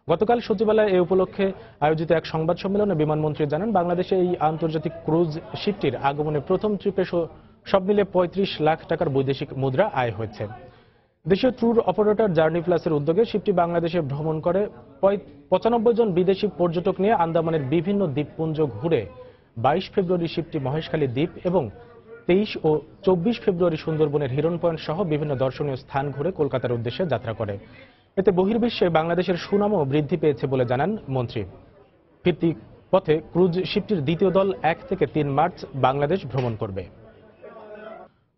A: গতকাল সচিবালয়ে এ উপলক্ষে আয়োজিত এক সংবাদ সম্মেলনে বিমানমন্ত্রী জানান, বাংলাদেশে এই আন্তর্জাতিক ক্রুজ শিপটির আগমনে প্রথম ট্রিপে সব মিলে 35 লাখ টাকার বৈদেশিক মুদ্রা আয় হয়েছে। দেশীয় ট্যুর অপারেটর জার্নি প্লাসের উদ্যোগে শিপটি বাংলাদেশে ভ্রমণ করে 95 জন বিদেশি পর্যটক নিয়ে আন্দামানের বিভিন্ন দ্বীপপুঞ্জ ঘুরে 22 ফেব্রুয়ারি শিপটি মহেশখালী দ্বীপ এবং 23 ও 24 ফেব্রুয়ারি সুন্দরবনের হিরন পয়েন্ট সহ বিভিন্ন দর্শনীয় স্থান ঘুরে কলকাতার উদ্দেশ্যে যাত্রা করে। এতে বহির্বিশ্বে বাংলাদেশের সুনামও বৃদ্ধি পেয়েছে বলে জানান মন্ত্রী। ফিরতি পথে ক্রুজ শিপটির দ্বিতীয় দল 1 থেকে 3 মার্চ বাংলাদেশ ভ্রমণ করবে।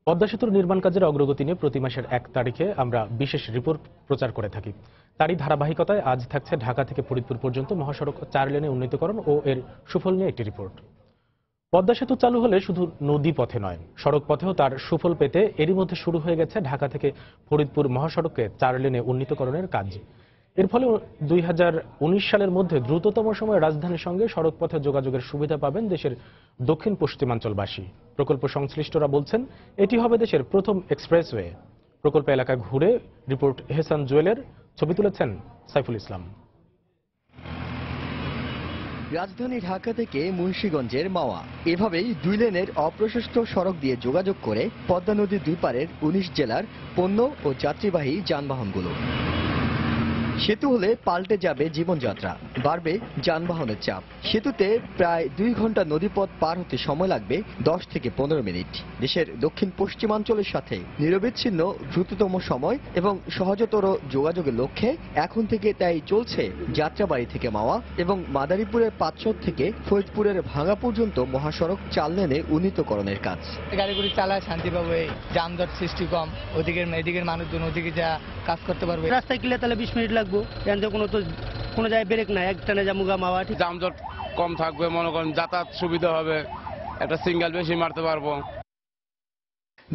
A: পদ্মা সেতুর নির্মাণ কাজের অগ্রগতি নিয়ে প্রতি মাসের 1 তারিখে আমরা বিশেষ রিপোর্ট প্রচার করে থাকি। তারই ধারাবাহিকতায় আজ থাকছে ঢাকা থেকে ফরিদপুর পর্যন্ত মহাসড়ক 4 লেনে উন্নীতকরণ ও এর সুফল নিয়ে একটি রিপোর্ট। পদ্মা সেতু চালু হলে শুধু নদী পথে নয়, সড়ক পথেও তার সুফল পেতে এরই মধ্যে শুরু হয়ে গেছে ঢাকা থেকে ফরিদপুর মহাসড়ককে 4 লেনে উন্নীতকরণের কাজ। এর ফলে 2019 সালের মধ্যে দ্রুততম সময়ে রাজধানীর সঙ্গে সড়ক পথে যোগাযোগের সুবিধা পাবেন দেশের দক্ষিণ পশ্চিমাঞ্চলবাসী। প্রকল্প সংশ্লিষ্টরা বলছেন, এটি হবে দেশের প্রথম এক্সপ্রেসওয়ে। প্রকল্প এলাকা ঘুরে রিপোর্ট হেসান জুয়েলের, ছবি তুলেছেন সাইফুল ইসলাম।
P: রাজধানী ঢাকা থেকে মুন্সিগঞ্জের মাওয়া, এভাবেই 2 লেনের অপ্রশস্ত সড়ক দিয়ে যোগাযোগ করে পদ্মা নদীর দুই পারের 19 জেলার পণ্য ও যাত্রীবাহী যানবাহনগুলো। সেতু হলে পাল্টে যাবে জীবনযাত্রা, বাড়বে যানবাহনের চাপ। সেতুতে প্রায় 2 ঘন্টা নদীপথ পার হতে সময় লাগবে 10 থেকে 15 মিনিট। দেশের দক্ষিণ পশ্চিমাঞ্চলের সাথে নিরবিচ্ছিন্ন দ্রুততম সময় এবং সহজতর যোগাযোগের লক্ষ্যে এখন থেকে তাই চলছে যাত্রাবাড়ি থেকে মাওয়া এবং মাদারীপুরের পাঁচশট থেকে ফরিদপুরের ভাঙ্গা পর্যন্ত মহাসড়ক 4 লেনে উন্নীতকরণের কাজ।
Q: গাড়িগুলি চালায় শান্তি পাবে, যানজট সৃষ্টি কম, এদিকের মানুষজন ওদিকে যা কাজ করতে পারবে।
R: রাস্তায় গেলে তাহলে 20 মিনিট লাগবে, কোনো জায়গায় ব্রেক নাই, একটানে যামুগা মাওয়া।
S: যানজট কম থাকবে, মনে করেন যাতায়াত সুবিধা হবে, একটা সিঙ্গেল বেশি মারতে পারবো।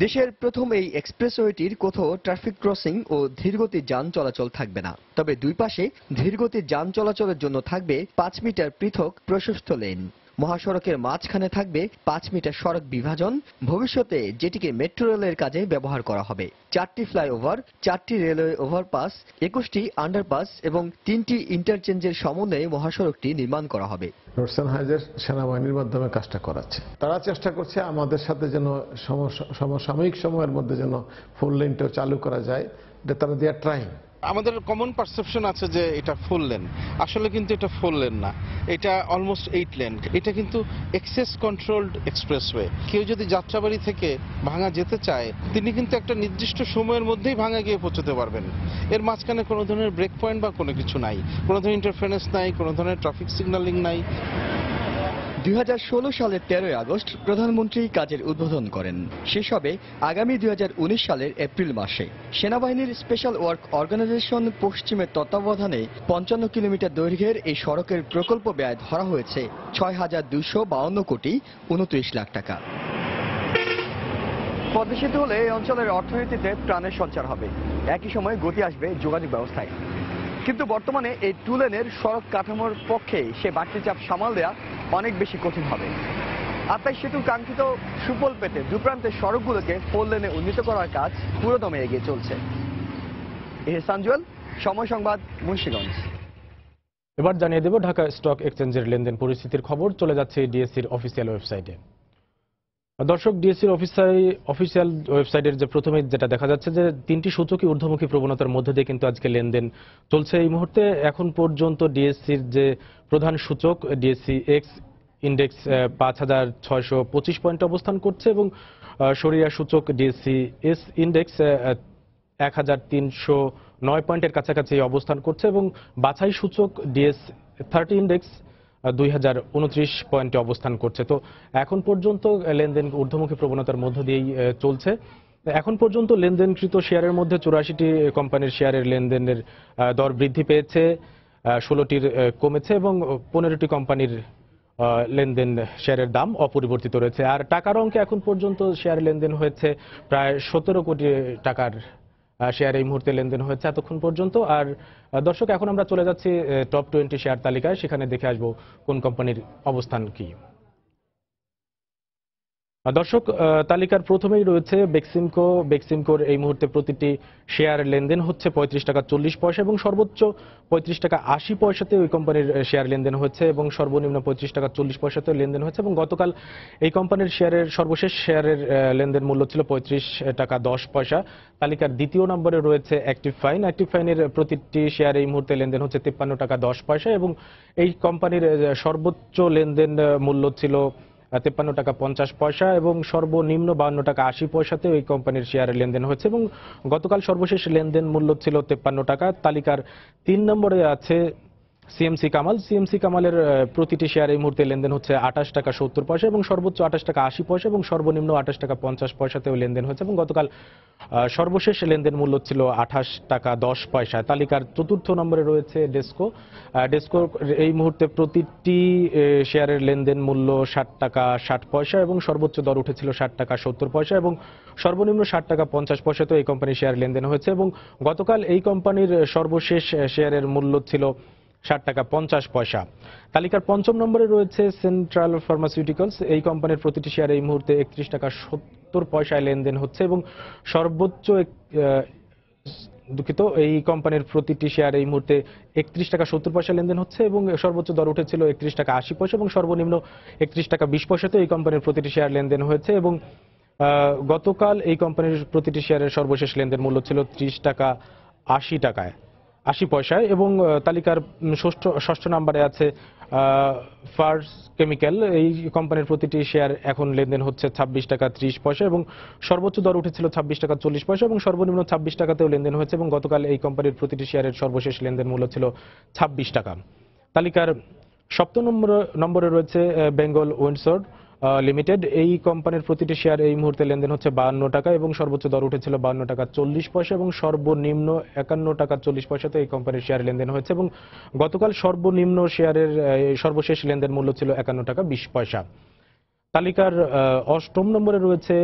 P: দেশের প্রথম এই এক্সপ্রেসওয়েটির কোথাও ট্রাফিক ক্রসিং ও ধীরগতির যান চলাচল থাকবে না, তবে দুই পাশে ধীরগতির যান চলাচলের জন্য থাকবে 5 মিটার পৃথক প্রশস্ত লেন। মহাসড়কের মাঝখানে থাকবে 5 মিটার সড়ক বিভাজন, ভবিষ্যতে যেটিকে মেট্রো রেলের কাজে ব্যবহার করা হবে। 4টি ফ্লাইওভার, 4টি রেলওয়ে ওভারপাস, 21টি আন্ডারপাস এবং 3টি ইন্টারচেঞ্জের সমন্বয়ে মহাসড়কটি নির্মাণ করা হবে।
T: রোডসান হাইজের সেনাবাহিনীর মাধ্যমে কাজটা করাচ্ছে। তারা চেষ্টা করছে আমাদের সাথে যেন সমসাময়িক সময়ের মধ্যে যেন 4 লেনটাও চালু করা যায়। এটা তারা দে আর ট্রাইং।
B: আমাদের কমন পারসেপশন আছে যে এটা 4 লেন, আসলে কিন্তু এটা 4 লেন না, এটা অলমোস্ট 8 লেন। এটা কিন্তু এক্সেস কন্ট্রোলড এক্সপ্রেসওয়ে। কেউ যদি যাত্রাবাড়ি থেকে ভাঙা যেতে চায়, তিনি কিন্তু একটা নির্দিষ্ট সময়ের মধ্যেই ভাঙা গিয়ে পৌঁছতে পারবেন। এর মাঝখানে কোনো ধরনের ব্রেক পয়েন্ট বা কোনো কিছু নাই, কোনো ধরনের ইন্টারফারেন্স নাই, কোনো ধরনের ট্রাফিক সিগন্যালিং নাই।
P: 2016 সালের 13 আগস্ট প্রধানমন্ত্রী কাজের উদ্বোধন করেন। শেষ হবে আগামী 2019 সালের এপ্রিল মাসে। সেনাবাহিনীর স্পেশাল ওয়ার্ক অর্গানাইজেশন পশ্চিমের তত্ত্বাবধানে 55 কিলোমিটার দৈর্ঘ্যের এই সড়কের প্রকল্প ব্যয় ধরা হয়েছে 6,252 কোটি 29 লাখ টাকা। পদ্মা সেতু হলে এই অঞ্চলের অর্থনীতিতে প্রাণের সঞ্চার হবে, একই সময়ে গতি আসবে যোগাযোগ ব্যবস্থায়। কিন্তু বর্তমানে এই 2 লেনের সড়ক কাঠামোর পক্ষে সে বাড়তি চাপ সামাল দেওয়া অনেক বেশি কঠিন হবে। আর তাই সেতুর কাঙ্ক্ষিত সুফল পেতে দুপ্রান্তের সড়কগুলোকে 4 লেনে উন্নীত করার কাজ পুরোদমে এগিয়ে চলছে। এহসান জুয়েল, সময় সংবাদ, মুন্সিগঞ্জ।
A: এবার জানিয়ে দেব ঢাকা স্টক এক্সচেঞ্জের লেনদেন পরিস্থিতির খবর। চলে যাচ্ছে ডিএসসির অফিসিয়াল ওয়েবসাইটে। দর্শক, ডিএসসির অফিসিয়াল ওয়েবসাইটের যে প্রথমে যেটা দেখা যাচ্ছে যে 3টি সূচকই ঊর্ধ্বমুখী প্রবণতার মধ্যে দিয়ে কিন্তু আজকে লেনদেন চলছে। এই মুহূর্তে এখন পর্যন্ত ডিএসসির যে প্রধান সূচক ডিএসসি এক্স ইন্ডেক্স 5,625 পয়েন্টে অবস্থান করছে এবং সরিয়া সূচক ডিএসসি এস ইন্ডেক্স 1,309 পয়েন্টের কাছাকাছি অবস্থান করছে এবং বাছাই সূচক ডিএস 30 ইন্ডেক্স 2029 পয়েন্টে অবস্থান করছে। তো এখন পর্যন্ত লেনদেন ঊর্ধ্বমুখী প্রবণতার মধ্য দিয়েই চলছে। এখন পর্যন্ত লেনদেনকৃত শেয়ারের মধ্যে 84টি কোম্পানির শেয়ারের লেনদেনের দর বৃদ্ধি পেয়েছে, 16টির কমেছে এবং 15টি কোম্পানির লেনদেন শেয়ারের দাম অপরিবর্তিত রয়েছে। আর টাকার অঙ্কে এখন পর্যন্ত শেয়ার লেনদেন হয়েছে প্রায় 17 কোটি টাকার শেয়ার এই মুহূর্তে লেনদেন হয়েছে এতক্ষণ পর্যন্ত। আর দর্শক, এখন আমরা চলে যাচ্ছি টপ 20 শেয়ার তালিকায়, সেখানে দেখে আসবো কোন কোম্পানির অবস্থান কি। দর্শক, তালিকার প্রথমেই রয়েছে বেক্সিমকোর এই মুহূর্তে প্রতিটি শেয়ার লেনদেন হচ্ছে 35 টাকা 40 পয়সা এবং সর্বোচ্চ 35 টাকা 80 পয়সাতে ওই কোম্পানির শেয়ার লেনদেন হচ্ছে এবং সর্বনিম্ন 35 টাকা 40 পয়সাতে লেনদেন হচ্ছে এবং গতকাল এই কোম্পানির শেয়ারের সর্বশেষ শেয়ারের লেনদেন মূল্য ছিল 35 টাকা 10 পয়সা। তালিকার দ্বিতীয় নম্বরে রয়েছে অ্যাক্টিভ ফাইনের প্রতিটি শেয়ার এই মুহূর্তে লেনদেন হচ্ছে 53 টাকা 10 পয়সা এবং এই কোম্পানির সর্বোচ্চ লেনদেন মূল্য ছিল 53 টাকা 50 পয়সা এবং সর্বনিম্ন 52 টাকা 80 পয়সাতে ওই কোম্পানির শেয়ারের লেনদেন হয়েছে এবং গতকাল সর্বশেষ লেনদেন মূল্য ছিল 53 টাকা। তালিকার 3 নম্বরে আছে সিএমসি কামালের প্রতিটি শেয়ার এই মুহূর্তে লেনদেন হচ্ছে 28 টাকা 70 পয়সা এবং সর্বোচ্চ 28 টাকা 80 পয়সা এবং সর্বনিম্ন 28 টাকা 50 পয়সাতেও লেনদেন হয়েছে এবং গতকাল সর্বশেষ লেনদেন মূল্য ছিল 28 টাকা 10 পয়সা। তালিকার 4র্থ নম্বরে রয়েছে ডেসকো এই মুহূর্তে প্রতিটি শেয়ারের লেনদেন মূল্য 60 টাকা 60 পয়সা এবং সর্বোচ্চ দর উঠেছিল 60 টাকা 70 পয়সা এবং সর্বনিম্ন 60 টাকা 50 পয়সাতেও এই কোম্পানির শেয়ার লেনদেন হয়েছে এবং গতকাল এই কোম্পানির সর্বশেষ শেয়ারের মূল্য ছিল 60 টাকা 50 পয়সা। তালিকার 5ম নম্বরে রয়েছে সেন্ট্রাল ফার্মাসিউটিক্যালস। এই কোম্পানির প্রতিটি শেয়ার এই মুহূর্তে 31 টাকা 70 পয়সায় লেনদেন হচ্ছে এবং সর্বোচ্চ এই কোম্পানির প্রতিটি শেয়ার এই মুহূর্তে 31 টাকা 70 পয়সা লেনদেন হচ্ছে এবং সর্বোচ্চ দর উঠেছিল 31 টাকা 80 পয়সা এবং সর্বনিম্ন 31 টাকা 20 পয়সাতে এই কোম্পানির প্রতিটি শেয়ার লেনদেন হয়েছে এবং গতকাল এই কোম্পানির প্রতিটি শেয়ারের সর্বশেষ লেনদেন মূল্য ছিল 30 টাকা 80 টাকায়। 80 পয়সায় এবং তালিকার ষষ্ঠ নম্বরে আছে ফার্স্ট কেমিক্যাল। এই কোম্পানির প্রতিটি শেয়ার এখন লেনদেন হচ্ছে 26 টাকা 30 পয়সা এবং সর্বোচ্চ দর উঠেছিল 26 টাকা 40 পয়সা এবং সর্বনিম্ন 26 টাকাতেও লেনদেন হয়েছে এবং গতকাল এই কোম্পানির প্রতিটি শেয়ারের সর্বশেষ লেনদেন মূল্য ছিল 26 টাকা। তালিকার সপ্তম নম্বরে রয়েছে বেঙ্গল উইন্ডসর লিমিটেড। এই কোম্পানির প্রতিটি শেয়ার এই মুহূর্তে লেনদেন হচ্ছে 52 টাকা এবং সর্বোচ্চ দর উঠেছিল 52 টাকা 40 পয়সা এবং সর্বনিম্ন 51 টাকা 40 পয়সাতে এই কোম্পানির শেয়ার লেনদেন হয়েছে এবং গতকাল সর্বনিম্ন শেয়ারের সর্বশেষ লেনদেন মূল্য ছিল 51 টাকা 20 পয়সা। তালিকার অষ্টম নম্বরে রয়েছে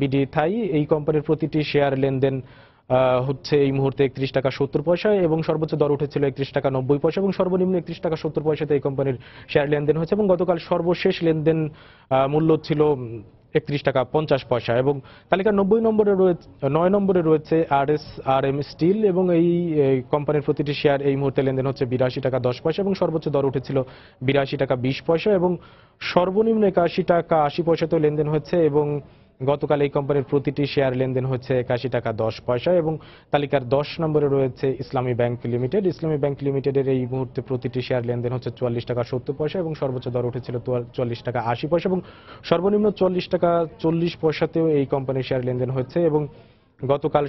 A: বিডি থাই। এই কোম্পানির প্রতিটি শেয়ার লেনদেন হচ্ছে এই মুহূর্তে 31 টাকা 70 পয়সা এবং সর্বোচ্চ দর উঠেছিল 31 টাকা 90 পয়সা এবং সর্বনিম্ন 31 টাকা 70 পয়সাতে এই কোম্পানির শেয়ার লেনদেন হয়েছে এবং গতকাল সর্বশেষ লেনদেন মূল্য ছিল 31 টাকা 50 পয়সা এবং তালিকার 9 নম্বরে রয়েছে RSRM স্টিল এবং এই কোম্পানির প্রতিটি শেয়ার এই মুহূর্তে লেনদেন হচ্ছে 82 টাকা 10 পয়সা এবং সর্বোচ্চ দর উঠেছিল 82 টাকা 20 পয়সা এবং সর্বনিম্ন 81 টাকা 80 পয়সাতেও লেনদেন হয়েছে এবং গতকাল এই কোম্পানির প্রতিটি শেয়ার লেনদেন হচ্ছে 81 টাকা 10 পয়সা এবং তালিকার 10 নম্বরে রয়েছে ইসলামী ব্যাংক লিমিটেড। ইসলামী ব্যাংক লিমিটেডের এই মুহূর্তে প্রতিটি শেয়ার লেনদেন হচ্ছে 44 টাকা 70 পয়সা এবং সর্বোচ্চ দর উঠেছিল 44 টাকা 80 পয়সা এবং সর্বনিম্ন 44 টাকা 40 পয়সাতেও এই কোম্পানির শেয়ার লেনদেন হচ্ছে এবং গতকাল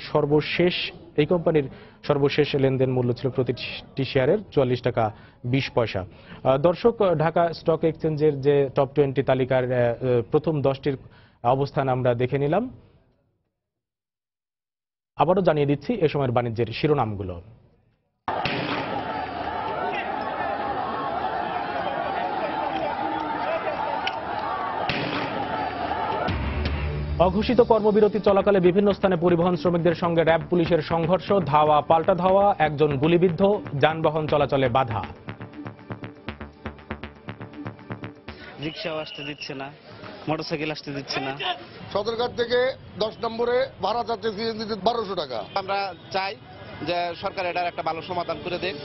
A: এই কোম্পানির সর্বশেষ লেনদেন মূল্য ছিল প্রতিটি শেয়ারের 44 টাকা 20 পয়সা। দর্শক, ঢাকা স্টক এক্সচেঞ্জের যে টপ 20 তালিকার প্রথম 10টির অবস্থান আমরা দেখে নিলাম। আবারও জানিয়ে দিচ্ছি এ সময়ের বাণিজ্যের শিরোনামগুলো। অঘোষিত কর্মবিরতি চলাকালে বিভিন্ন স্থানে পরিবহন শ্রমিকদের সঙ্গে র্যাব পুলিশের সংঘর্ষ, ধাওয়া পাল্টা ধাওয়া, একজন গুলিবিদ্ধ, যানবাহন চলাচলে বাধা।
U: রিক্সাও আসতে দিচ্ছে না, মোটরসাইকেল আসতে দিচ্ছে না।
C: সদরঘাট থেকে 10 নম্বরে ভাড়া যাচ্ছে সিএনজি 1200 টাকা।
B: আমরা চাই যে সরকার এটার একটা ভালো সমাধান করে দেয়।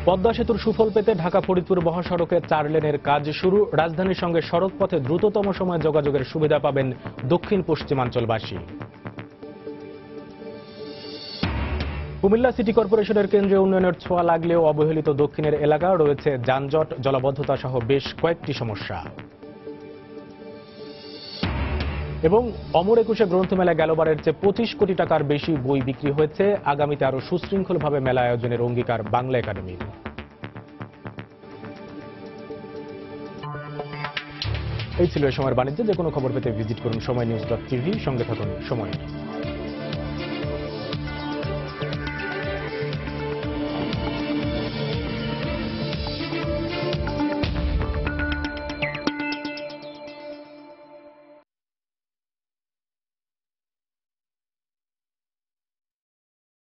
A: পদ্মা সেতুর সুফল পেতে ঢাকা ফরিদপুর মহাসড়কে 4 লেনের কাজ শুরু। রাজধানীর সঙ্গে সড়ক পথে দ্রুততম সময়ে যোগাযোগের সুবিধা পাবেন দক্ষিণ পশ্চিমাঞ্চলবাসী। কুমিল্লা সিটি কর্পোরেশনের কেন্দ্রীয় উন্নয়নের ছোঁয়া লাগলেও অবহেলিত দক্ষিণের এলাকা রয়েছে যানজট, জলাবদ্ধতা সহ বেশ কয়েকটি সমস্যা। এবং অমর একুশে গ্রন্থমেলা গেলবারের চেয়ে 25 কোটি টাকার বেশি বই বিক্রি হয়েছে। আগামীতে আরো সুশৃঙ্খলভাবে মেলা আয়োজনের অঙ্গীকার বাংলা একাডেমির। এই ছিল এ সময়ের বাণিজ্য। যে কোনো খবর পেতে ভিজিট করুন সময়নিউজ.tv। সঙ্গে থাকুন সময়।